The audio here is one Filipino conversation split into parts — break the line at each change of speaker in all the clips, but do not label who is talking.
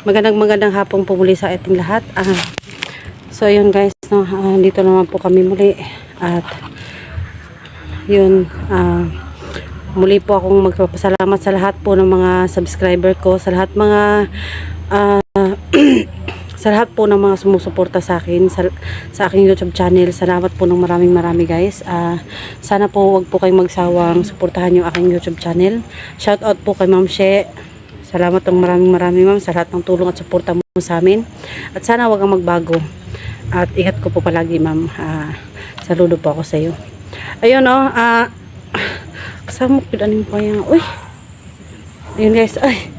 Magandang hapong po muli sa ating lahat. So yun guys, no, dito naman po kami muli. At yun, muli po akong magpapasalamat sa lahat po ng mga subscriber ko, sa lahat mga sa lahat po ng mga sumusuporta sa akin sa aking YouTube channel. Salamat po ng marami guys. Sana po wag po kayong magsawang suportahan yung aking YouTube channel. Shout out po kay Ma'am She. Salamat ng maraming ma'am sa lahat ng tulong at suporta mo sa amin. At sana wag kang magbago. At ingat ko po palagi ma'am. Saludo po ako sa iyo. Ayun kasama ko din po yan. Uy. Ayun guys. Ay.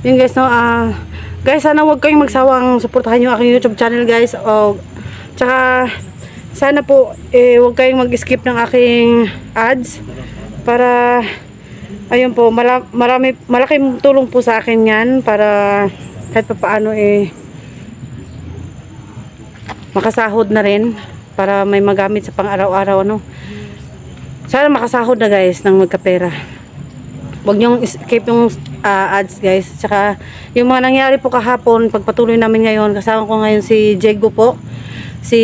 Yun guys, no, guys, sana wag kayong magsawang suportahan yung aking YouTube channel guys. Tsaka sana po wag kayong mag-skip ng aking ads para ayun po, malaking tulong po sa akin yan para kahit pa paano makasahod na rin para may magamit sa pang-araw-araw, ano. Sana makasahod na guys ng magkapera. Huwag niyong skip yung ads guys. Tsaka yung mga nangyari po kahapon, pagpatuloy namin ngayon, kasama ko ngayon si Diego po, si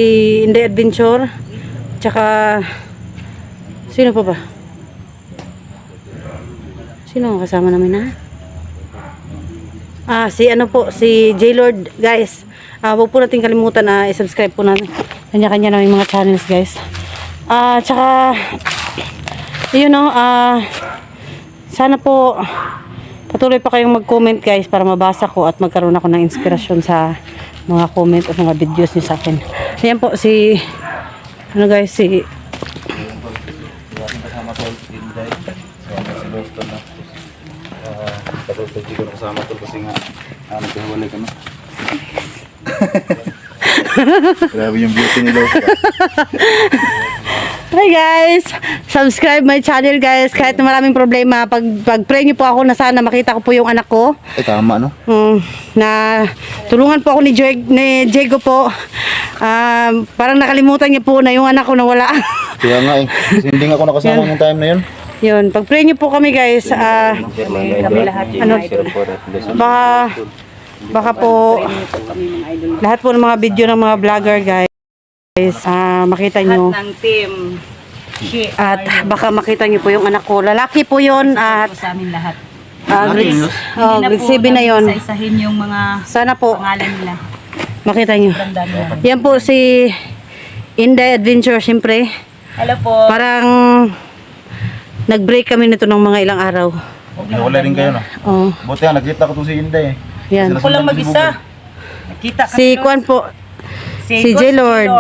Inday Adventure, tsaka sino pa ba? Sino ang kasama namin si ano po, si J-Lord guys. Huwag po natin kalimutan na i-subscribe po natin kanya-kanya na yung mga channels guys. Tsaka yun know, sana po patuloy pa kayong mag-comment guys para mabasa ko at magkaroon ako ng inspirasyon sa mga comment at mga videos niyo sa akin. Ayan po si ano guys, si
Hindi ko nakasama to kasi nga nagkahiwalay ka na. Grabe yung beauty ni Lost.
Hi guys! Subscribe my channel guys. Kahit na maraming problema, pag-pray niyo po ako na sana makita ko po yung anak ko.
Tama no?
Na tulungan po ako ni Diego po. Parang nakalimutan niya po na yung anak ko nawala.
Kaya nga kasi hindi nga ako nakasama ng time na yun.
Yun, pag-pray niyo po kami guys. Kami lahat. Baka po lahat po ng mga video ng mga vlogger guys, makita nyo
ng team
at baka makita nyo po yung anak ko. Lalaki po yun at
sa amin lahat.
grade 7 na yun.
Isa-isahin yung mga
Sana po
pangalan nila.
makita nyo.
Tanda nila.
Yan po si Inday Adventure syempre.
Hello po.
Parang nag-break kami nito ng mga ilang araw.
Nawala rin kayo no? Buti nga nakita ko to si Inday
Yan.
Ako lang mag-isa. Nakita
Si Kwan po. Si J-Lord.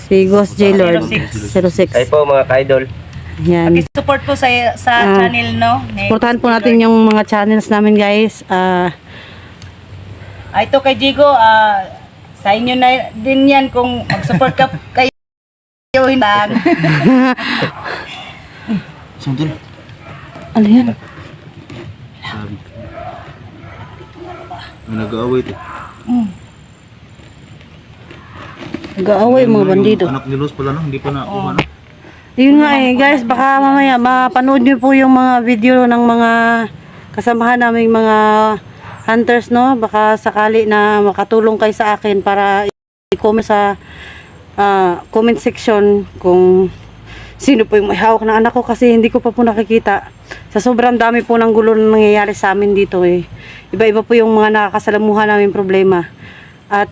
Si Ghost J-Lord. 06.
Ay po mga ka-idol.
Yan.
Support po sa channel, no?
Supportahan po natin yung mga channels namin guys.
Ito kay Jigo, sa inyo na din yan kung mag-support ka kayo. Lang.
Sundol.
Ano yan?
May nag-aaway ito.
Nag-aaway mga bandido.
Anak ni Lost pala no? Hindi pa na umano.
Yun nga guys, baka mamaya mapanood nyo po yung mga video ng mga kasamahan naming mga hunters, no? Baka sakali na makatulong kayo sa akin para i-comment sa comment section kung sino po yung may hawak ng anak ko kasi hindi ko pa po nakikita. Sa sobrang dami po ng gulo na nangyayari sa amin dito Iba-iba po yung mga nakakasalamuhan namin problema. At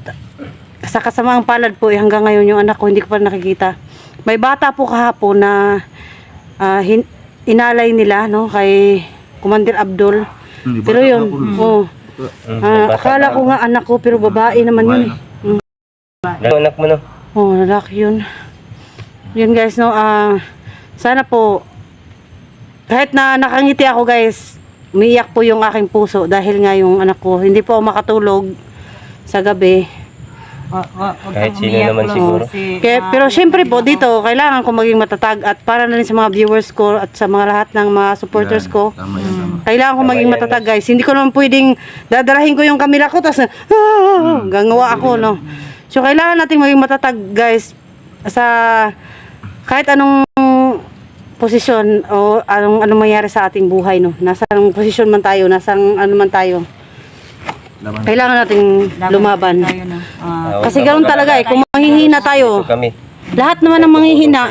sa kasamaang palad po hanggang ngayon yung anak ko hindi ko pa nakikita. May bata po kahapon na inalay nila no kay Commander Abdul. Pero yun, akala ko nga anak ko pero babae naman yun
Anak mo no?
Lalaki yun. Yun guys no, sana po kahit na nakangiti ako guys, umiiyak po yung aking puso dahil nga yung anak ko hindi po ako makatulog sa gabi.
Kahit sino naman siguro.
Pero syempre po dito kailangan ko maging matatag at para na rin sa mga viewers ko at sa mga lahat ng mga supporters ko.
Tama yan, tama.
Kailangan ko maging matatag guys. Hindi ko naman pwedeng dadarahin ko yung kamera ko tapos gagawa ako no. So kailangan nating maging matatag guys sa kahit anong posisyon o anong mangyari sa ating buhay, no? Nasang posisyon man tayo, nasang ano man tayo.
Laban.
Kailangan nating lumaban.
Tayo na.
Kasi ganoon talaga eh, kung manghihina tayo,
Ito kami.
lahat naman ng manghihina,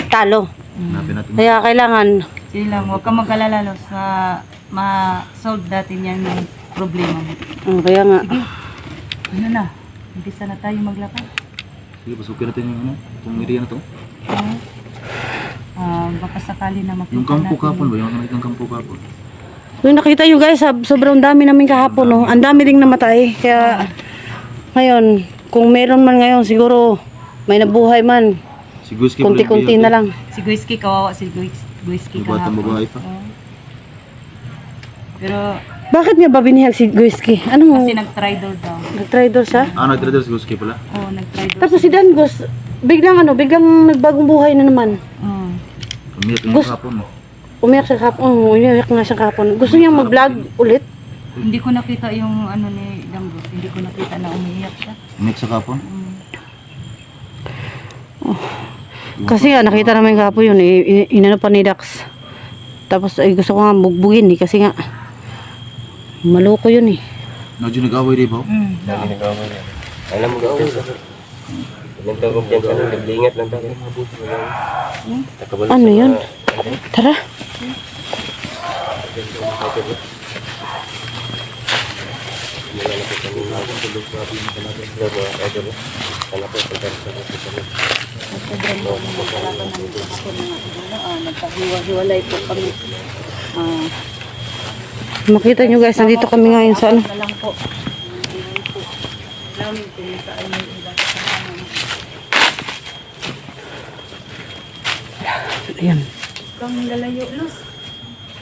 talo.
Hanapin natin.
Kaya kailangan,
Sige lang, huwag kang mag-alala Los, sa ma-solve natin yan yung problema mo.
kaya nga.
Sige, ano na, umpisa na tayo maglakad.
Sige, pasukin natin yung ano, itong area na to.
Oo. Baka sakali na makita
Yung kampo
natin.
kapon ba? Yung nakita ng kampo kapon.
Yung nakita nyo guys, sobrang dami namin kahapon, no? Ang dami ding namatay. Kaya, ngayon, kung meron man ngayon, siguro, may nabuhay man.
Si Guski
Kunti-kunti na lang.
Si Guiski, kawawa si Guiski
Yung batang
kahapon.
babae pa.
Oo. Pero,
Bakit niya ba binihag si Guiski? Anong,
kasi nag-tridor daw.
nag-tridor siya?
Ah, nagtrador si Guski pala.
Oo, nag-tridor.
Tapos si Dangos, biglang nagbagong buhay na naman.
Umiyak yung
Gusto-
kapon mo.
Umiyak siya kahapon. Umiyak nga siya kahapon. Gusto niyang mag-vlog ulit.
Hindi ko nakita yung ano ni Danggos. Hindi ko nakita na umiiyak siya.
Umiyak sa kapon.
Kasi nga, nakita namin kahapon yun. Inano pa ni Dax. Tapos ay gusto ko nga bugbugin eh. Kasi nga, maloko yun eh.
Medyo nag-away di ba?
Dami nagawa niya. Alam mo gawin sa ilang taong kumpiyansa lang, naglingat lang tayo. Nakabalo
Ano
sa
yun?
mga-
Tara.
Nagkahiwa-hiwalay po kami.
Makita nyo guys, nandito kami ngayon sa ano.
Lang po. Namin kung saan yung iba.
Ayan.
Kang lalayo, Luz.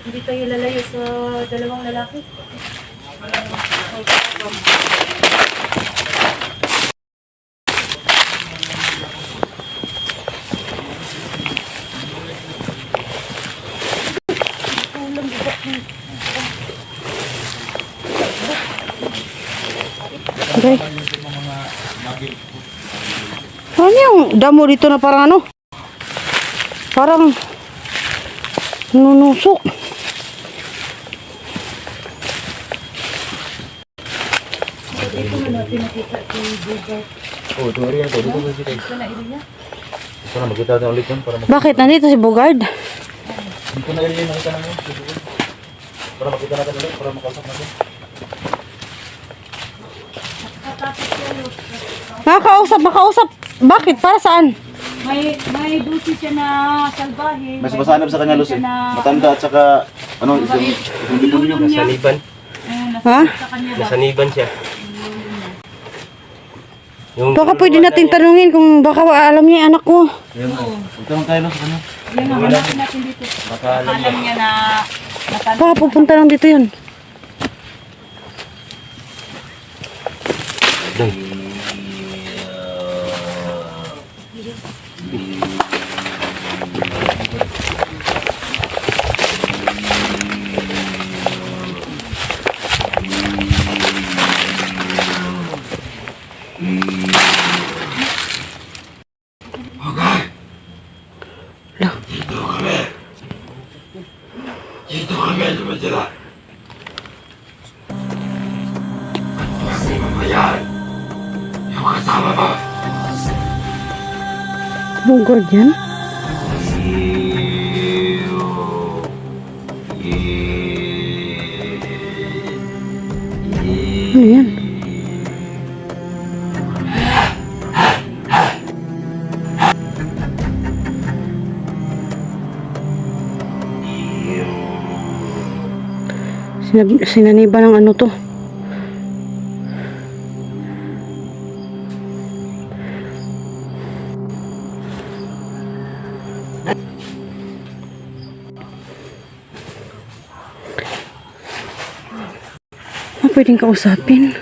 Hindi tayo lalayo sa dalawang lalaki.
Okay. Ano yung damo dito na parang ano? Parang nunusok.
Oh, ito area na to. Dito ba kita? Ito na, magkita natin ulit yun.
Bakit? Nandito si Bogard.
Dito na area yung nakita namin. Para makita natin ulit. Para makausap natin.
Makausap. Bakit? Para saan?
May duty siya na salbahe.
Mas basanap sa kanya, Lucy. Matanda at saka, ano, isang demonyo.
Nasa Niban.
Ha?
Sa kanya ba?
Nasa Niban siya. Yung
Baka pwede natin tanungin kung baka alam niya yung anak ko.
Ayan mo. Magtanong tayo Luz, sa kanya.
Yan ang hanapin natin dito.
Baka alam
Alam niya na natanong.
Baka pupunta lang dito yun. Bogard yan? Ano yan? Sinaniba ng ano to? Pwedeng kausapin.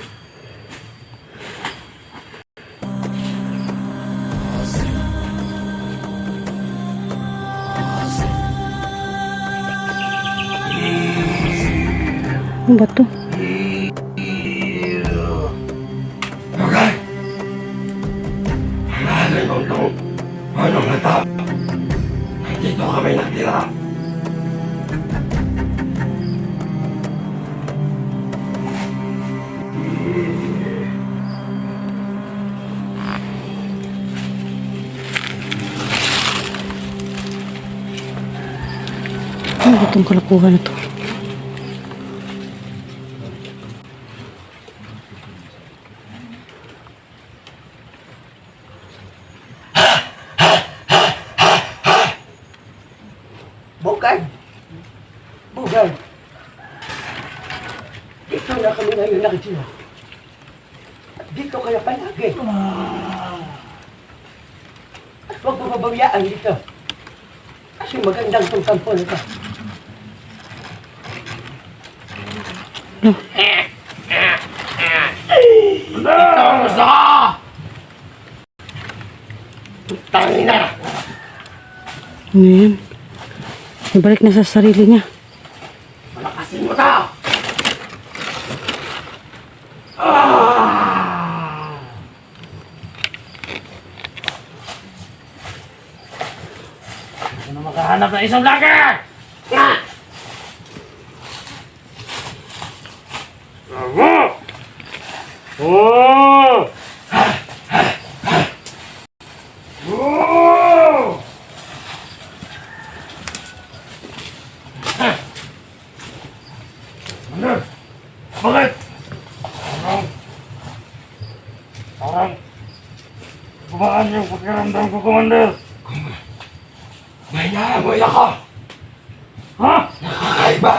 Ano ba to?
Dito kami natira.
sila.
Ano ba itong kalakuhan na to?
Bukay! Bukay! Dito na kami ngayon nakikita. Dito kaya palagi. At huwag mo mababayaan dito. Kasi magandang itong kampo na ito. Tangina!
Ano yan? Ibalik na sa sarili niya.
Malakasin mo ta!
Ano makahanap ng isang vlogger? Bravo! Oh! Oh! Ano? Bakit? Parang gumaan yung pakiramdam ko, Commander.
May naamoy ako!
Ha?
Nakakaiba!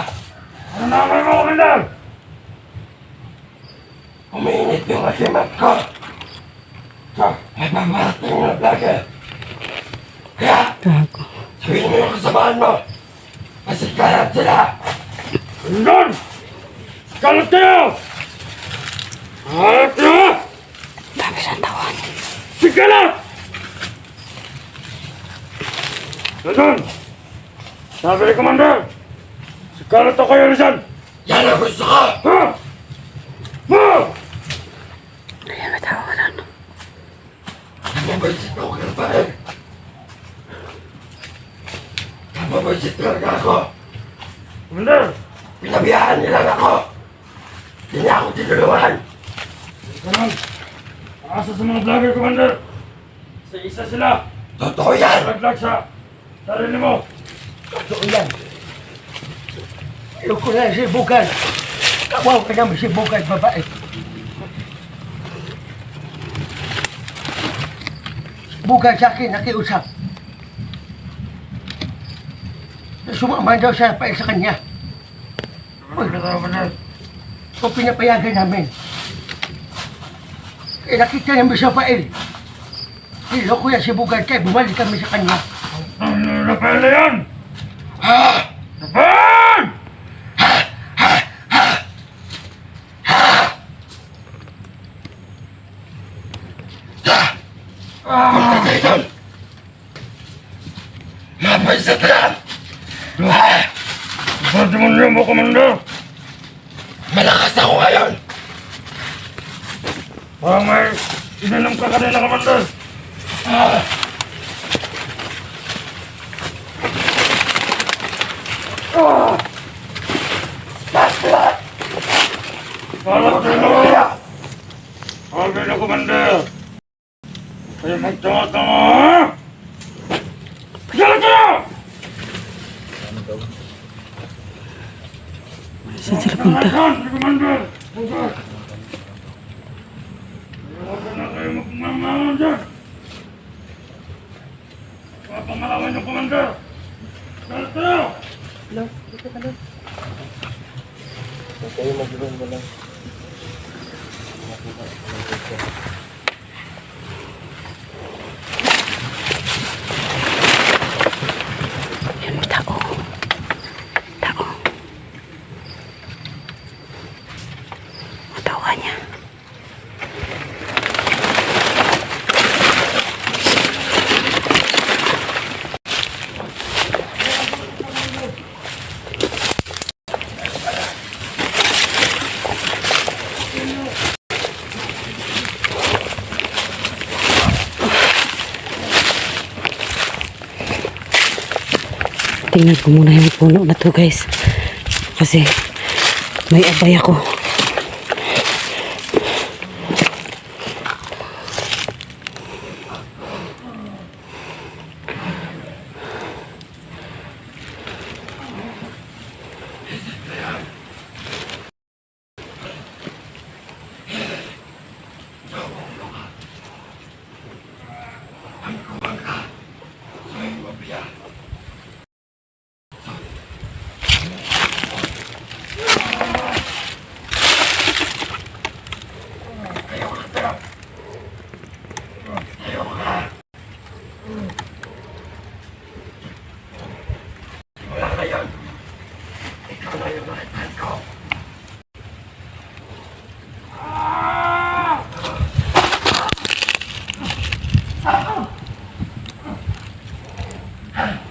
Ano naman mo, Commander?
Umiinit yung asimat ko! So, may pamarating na vlogger! Kaya,
Gago.
sabihin mo yung kasabahan mo! Masikarat sila!
Commander! Kalat kayo! Kalat kayo!
Dami siyang tawan.
Sikalat! Ganun! Sabi ni Commander! Sikalat ako kayo dyan!
Yan ang gusto ko!
Ha? Ha?
Ayan, may tawanan.
Mabasit ako kalabahin! Mabasit talaga ako!
Commander!
Pinabayaan nila ako! Hindi niya ako tinulungan!
Ganun! Asa sa mga vlogger, Commander! Isa sila!
Totoo yan!
Laglag sa sarili mo!
Totoo yan! Ayoko na si Bugan! Kawaw ka naman si Bugan, babae! Bugan sa akin, nakiusap. Sumama daw siya pa sa kanya.
Ano ka, Commander?
Kung pinapayagan namin. Eh, nakita namin sa Pael. Niloko yan si Bugan kaya bumalik kami sa kanya.
Ano Rafael na yan?
Ha?
Rafael!
Punta kayo doon! Mapaisat lang!
Ba't mo niyo mo, Commander?
Malakas ako ngayon!
Parang may ininom ka kanina, Commander. Kalat kayo! Okay na, Commander. Kayo magtama-tama, ha? Kalat kayo!
Saan sila punta?
Saan si Commander? Bukas. Huwag na kayo magmamahalan dyan. Papangalaman yung Commander. Kalat kayo!
Kayo mag-room mo lang.
Yan, may tao. Tao. Matawa niya. Titingnan ko muna yung puno na to guys. Kasi may abay ako.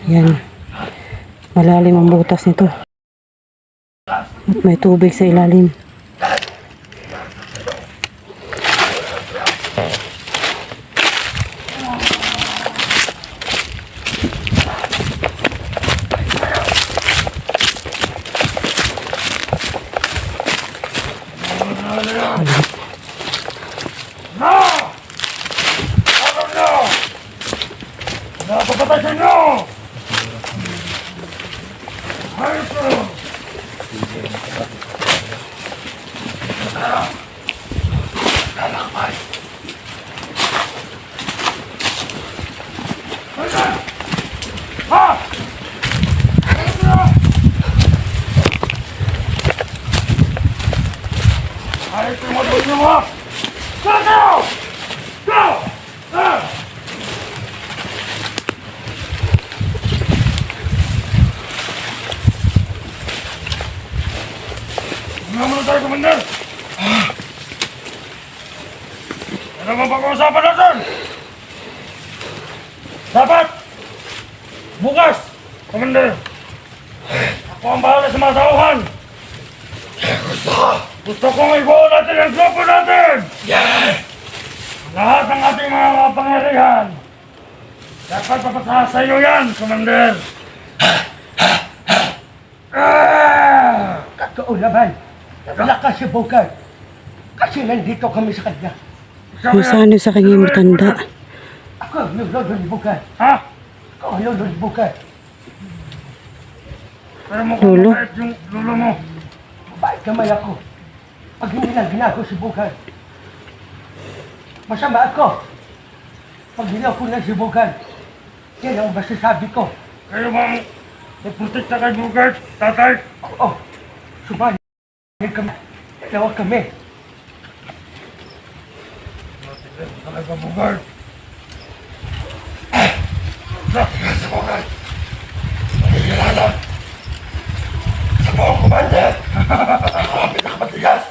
Yan. Malalim ang butas nito. At may tubig sa ilalim.
Naman tayo, Commander! Ano bang pag-uusapan natin? Dapat! Bukas! Commander! Ako ang bahala sa mga tauhan! Gusto kong ibuo natin ang grupo natin! Lahat ng ating mga kapangyarihan! Dapat papataas sa iyo yan, Commander!
Totoo naman. Wala si Bogart. Kasi nandito kami sa kanya.
Kung saan sa kanya yung matanda.
Ako ang lolo ni Bogart.
Ha?
Ako ang lolo ni Bogart.
Pero mukhang
Lolo?
mabait yung lolo mo.
Mabait naman ako. Pag hindi lang ginagawa si Bogart. Masama ako. Pag ginawa ko na si Bogart. Yan ang masasabi ko.
Kayo bang nagprotekta kay Bogart, tatay?
Oo. Sumali kami. Dalawa kami.
Talaga Bogart. Sa Bogart. Nakikilala. Sa buong Commander. Ako ang pinakapatigas.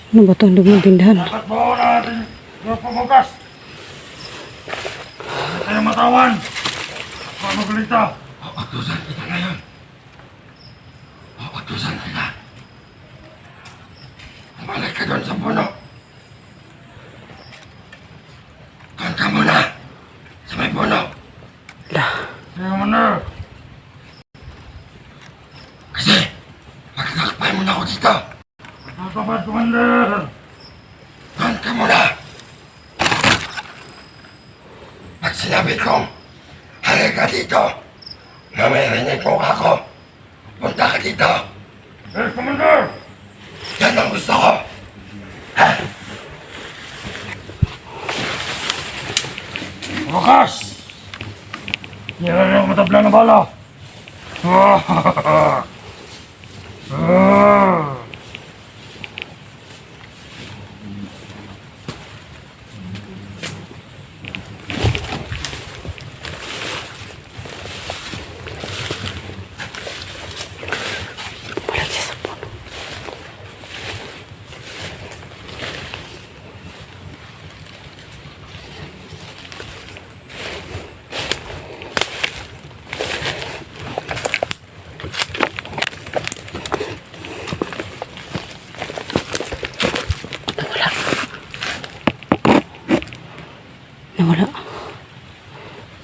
Ano ba ito? Ang loob ng tindahan.
Dapat buo na natin grupo bukas. Hindi tayo matawan. Paano galita? Utusan kita ngayon. Utusan kita. Balik ka doon sa puno. Doon ka muna. Sa may puno. Sige mo na. Kasi, pagkakakpay mo na ako dito. Natapad, Commander. Doon ka muna. Pag sinabi kong, halika dito. Mamaya rinig mo ako. Punta ka dito. Yes, Commander. Yan ang gusto ko. Wakas! Yan ang matabla na bala.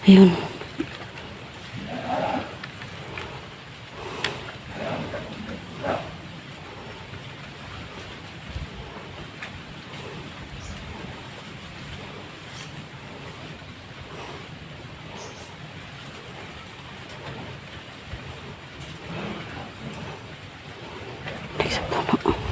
Ayun. Sa puno.